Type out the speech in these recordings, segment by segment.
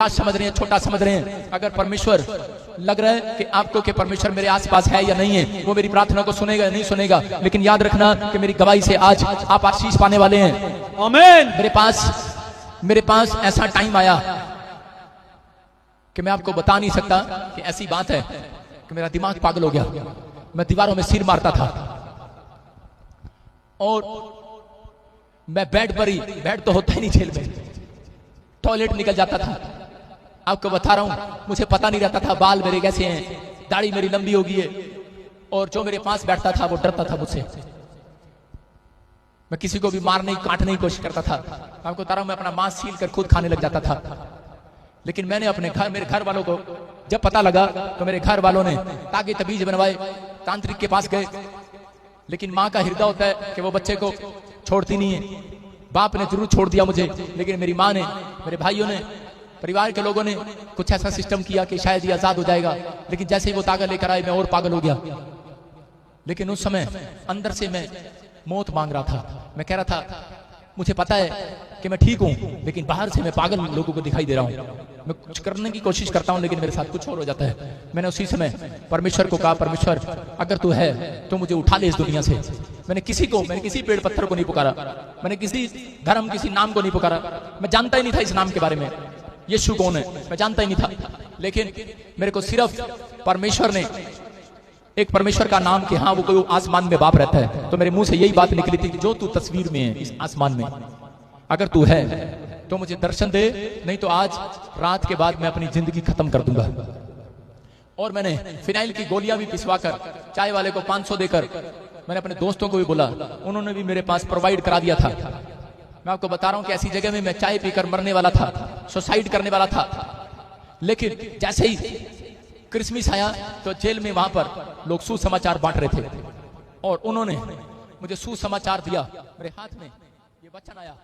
समझ रहे हैं, छोटा समझ रहे हैं। अगर परमेश्वर लग रहा है कि आपको कि परमेश्वर मेरे आसपास है या नहीं है, वो मेरी प्रार्थना को सुनेगा या नहीं सुनेगा, लेकिन याद रखना कि मेरी गवाही से आज आप आशीष पाने वाले हैं। आमीन। मेरे पास ऐसा टाइम आया कि मैं आपको बता नहीं सकता कि ऐसी बात है कि मेरा दिमाग पागल हो गया। मैं दीवारों में सिर मारता था और मैं बेड पर ही, बेड तो होता ही नहीं जेल में, टॉयलेट निकल जाता था। आपको बता रहा हूं, मुझे पता नहीं रहता था बाल मेरे कैसे हैं, दाढ़ी मेरी लंबी हो गई है, और जो मेरे पास बैठता था वो डरता था मुझसे। मैं किसी को भी मारने काटने की कोशिश करता था। आपको बता रहा हूं, मैं अपना मांस छील कर खुद खाने लग जाता था। लेकिन मैंने अपने मेरे घर वालों को जब पता लगा तो मेरे घर वालों ने ताकि तबीज बनवाए, तांत्रिक के पास गए। लेकिन माँ का हृदय होता है कि वो बच्चे को छोड़ती नहीं है। बाप ने जरूर छोड़ दिया मुझे, लेकिन मेरी माँ ने, मेरे भाइयों ने, परिवार के लोगों ने कुछ ऐसा सिस्टम किया कि शायद ये आजाद हो जाएगा। लेकिन जैसे ही वो ताकत लेकर आए, मैं और पागल हो गया। लेकिन उस समय अंदर से मैं मौत मांग रहा था। मैं कह रहा था, मुझे पता है कि मैं ठीक हूं, लेकिन बाहर से मैं पागल लोगों को दिखाई दे रहा हूं। मैं कुछ करने की कोशिश करता हूं, लेकिन मेरे साथ कुछ और हो जाता है। मैंने उसी समय परमेश्वर को कहा, परमेश्वर अगर तू है तो मुझे उठा ले इस दुनिया से। मैंने किसी पेड़ पत्थर को नहीं पुकारा, मैंने किसी धर्म, किसी नाम को नहीं पुकारा। मैं जानता ही नहीं था इस नाम के बारे में, यीशु कौन है मैं जानता ही नहीं था। लेकिन मेरे को सिर्फ परमेश्वर ने, एक परमेश्वर का नाम कि हाँ वो कोई आसमान में बाप रहता है, तो मेरे मुंह से यही बात निकली थी कि जो तू तस्वीर में है इस आसमान में, अगर तू है तो मुझे दर्शन दे, नहीं तो आज रात के बाद मैं अपनी जिंदगी खत्म कर दूंगा। और मैंने फिनाइल की गोलियां भी पिसवाकर, चाय वाले को 500 देकर, मैंने अपने दोस्तों को भी बोला, उन्होंने भी मेरे पास प्रोवाइड करा दिया था। मैं आपको बता रहा हूं कि ऐसी जगह में मैं चाय पीकर मरने वाला था, सुसाइड करने वाला था। लेकिन जैसे ही क्रिसमस आया तो जेल में वहां पर लोग सुसमाचार बांट रहे थे, और उन्होंने मुझे सुसमाचार दिया। मेरे हाथ में ये वचन आया,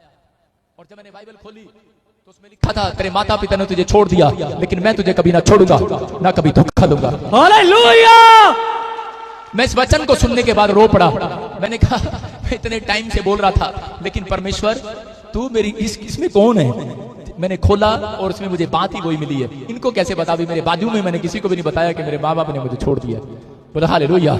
और जब मैंने बाइबल खोली तो उसमें लिखा था, तेरे माता पिता ने तुझे छोड़ दिया, लेकिन मैं तुझे कभी ना छोड़ूंगा, ना कभी धोखा दूंगा। हालेलुया। मैं इस वचन को सुनने के बाद रो पड़ा। मैंने कहा, मैं इतने टाइम से बोल रहा था, लेकिन परमेश्वर तू मेरी इसमें कौन है? मैंने खोला और उसमें मुझे बात ही वही मिली है। इनको कैसे बता, भी मेरे बाजू में मैंने किसी को भी नहीं बताया कि मेरे माँ बाप ने मुझे छोड़ दिया। बोला हालेलुया।